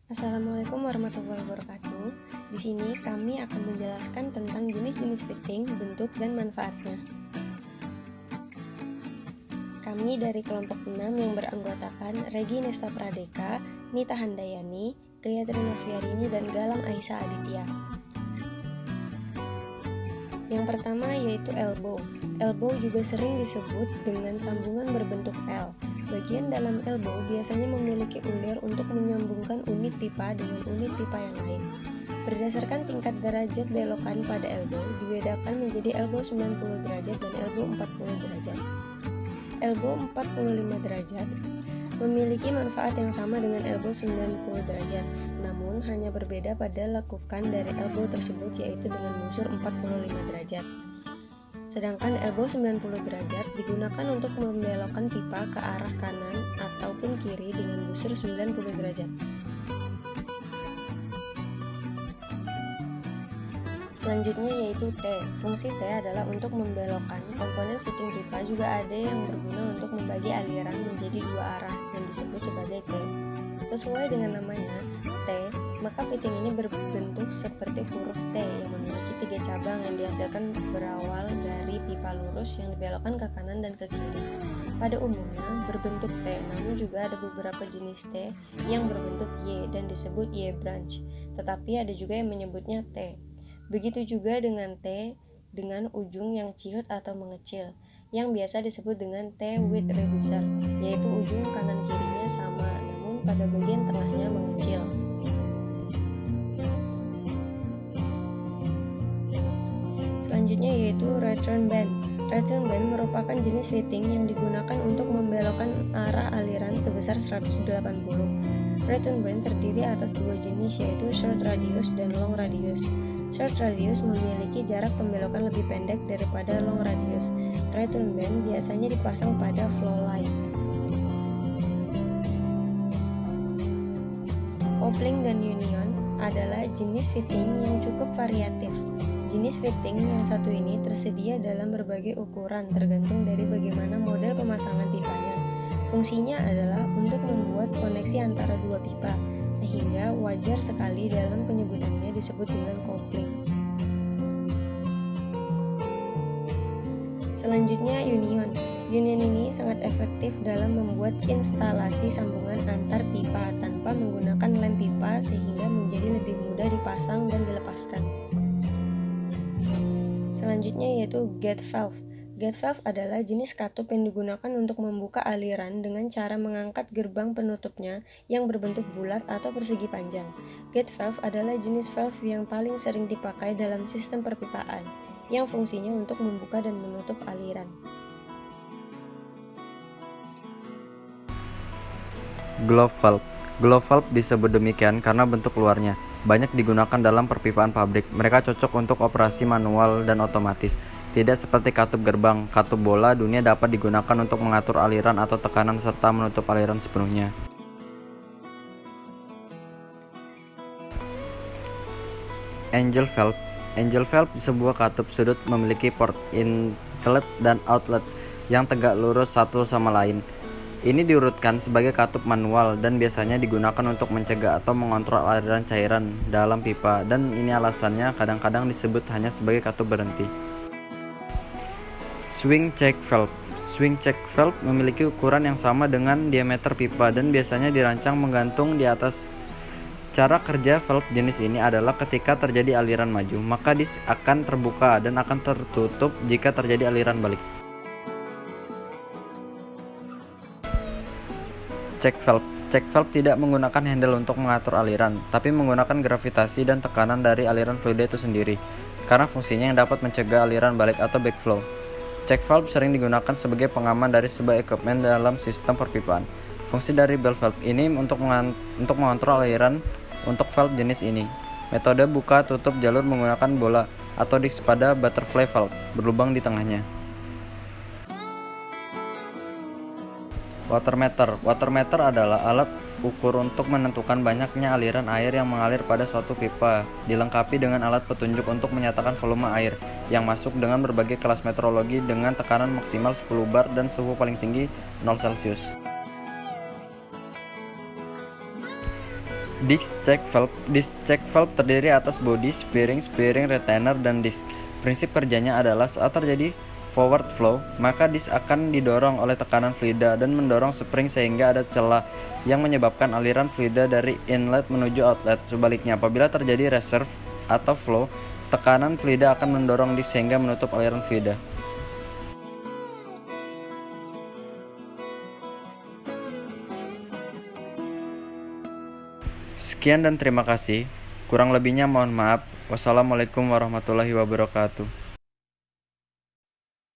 Assalamualaikum warahmatullahi wabarakatuh. Di sini kami akan menjelaskan tentang jenis-jenis fitting, bentuk, dan manfaatnya. Kami dari kelompok 6 yang beranggotakan Regi Nesta Pradeka, Nita Handayani, Gayatri Noviarini, dan Galang Aisyah Aditya. Yang pertama yaitu elbow. Elbow juga sering disebut dengan sambungan berbentuk L. Bagian dalam elbow biasanya memiliki ulir untuk menyambungkan unit pipa dengan unit pipa yang lain. Berdasarkan tingkat derajat belokan pada elbow, dibedakan menjadi elbow 90 derajat dan elbow 40 derajat. Elbow 45 derajat memiliki manfaat yang sama dengan elbow 90 derajat, namun hanya berbeda pada lekukan dari elbow tersebut, yaitu dengan busur 45 derajat. Sedangkan elbow 90 derajat digunakan untuk membelokkan pipa ke arah kanan ataupun kiri dengan busur 90 derajat. Selanjutnya yaitu T. Fungsi T adalah untuk membelokkan komponen fitting pipa. Juga ada yang berguna untuk membagi aliran menjadi dua arah yang disebut sebagai T. Sesuai dengan namanya, T, maka fitting ini berbentuk seperti huruf T yang memiliki 3 cabang yang dihasilkan berawal dari pipa lurus yang dibelokkan ke kanan dan ke kiri. Pada umumnya berbentuk T, namun juga ada beberapa jenis T yang berbentuk Y dan disebut Y branch, tetapi ada juga yang menyebutnya T. Begitu juga dengan T dengan ujung yang ciut atau mengecil, yang biasa disebut dengan T width reducer, yaitu ujung kanan kirinya sama, namun pada bagian tengahnya mengecil. Selanjutnya yaitu return band. Return band merupakan jenis fitting yang digunakan untuk membelokkan arah aliran sebesar 180. Return band terdiri atas dua jenis, yaitu short radius dan long radius. Short radius memiliki jarak pembelokan lebih pendek daripada long radius. Return band biasanya dipasang pada flow line. Coupling dan union adalah jenis fitting yang cukup variatif. Jenis fitting yang satu ini tersedia dalam berbagai ukuran tergantung dari bagaimana model pemasangan pipanya. Fungsinya adalah untuk membuat koneksi antara dua pipa, sehingga wajar sekali dalam penyebutannya disebut dengan coupling. Selanjutnya union. Union ini sangat efektif dalam membuat instalasi sambungan antar pipa tanpa menggunakan lem pipa, sehingga menjadi lebih mudah dipasang dan dilepaskan. Selanjutnya yaitu gate valve. Gate valve adalah jenis katup yang digunakan untuk membuka aliran dengan cara mengangkat gerbang penutupnya yang berbentuk bulat atau persegi panjang. Gate valve adalah jenis valve yang paling sering dipakai dalam sistem perpipaan, yang fungsinya untuk membuka dan menutup aliran. Glove valve. Glove valve disebut demikian karena bentuk luarnya banyak digunakan dalam perpipaan pabrik. Mereka cocok untuk operasi manual dan otomatis. Tidak seperti katup gerbang, katup bola dunia dapat digunakan untuk mengatur aliran atau tekanan serta menutup aliran sepenuhnya. Angel valve. Angel valve sebuah katup sudut memiliki port inlet dan outlet yang tegak lurus satu sama lain. Ini diurutkan sebagai katup manual dan biasanya digunakan untuk mencegah atau mengontrol aliran cairan dalam pipa, dan ini alasannya kadang-kadang disebut hanya sebagai katup berhenti. Swing check valve. Swing check valve memiliki ukuran yang sama dengan diameter pipa dan biasanya dirancang menggantung di atas. Cara kerja valve jenis ini adalah ketika terjadi aliran maju, maka disk akan terbuka dan akan tertutup jika terjadi aliran balik. Check valve. Check valve tidak menggunakan handle untuk mengatur aliran, tapi menggunakan gravitasi dan tekanan dari aliran fluida itu sendiri, karena fungsinya yang dapat mencegah aliran balik atau backflow. Check valve sering digunakan sebagai pengaman dari sebuah equipment dalam sistem perpipaan. Fungsi dari bell valve ini untuk mengontrol aliran untuk valve jenis ini. Metode buka tutup jalur menggunakan bola atau disk pada butterfly valve berlubang di tengahnya. Watermeter. Watermeter adalah alat ukur untuk menentukan banyaknya aliran air yang mengalir pada suatu pipa, dilengkapi dengan alat petunjuk untuk menyatakan volume air yang masuk dengan berbagai kelas metrologi dengan tekanan maksimal 10 bar dan suhu paling tinggi 0 Celcius. Disk check valve terdiri atas body, spring, retainer, dan disk. Prinsip kerjanya adalah saat terjadi forward flow, maka disk akan didorong oleh tekanan fluida dan mendorong spring sehingga ada celah yang menyebabkan aliran fluida dari inlet menuju outlet. Sebaliknya, apabila terjadi reserve atau flow, tekanan fluida akan mendorong disk sehingga menutup aliran fluida. Sekian dan terima kasih. Kurang lebihnya mohon maaf. Wassalamualaikum warahmatullahi wabarakatuh.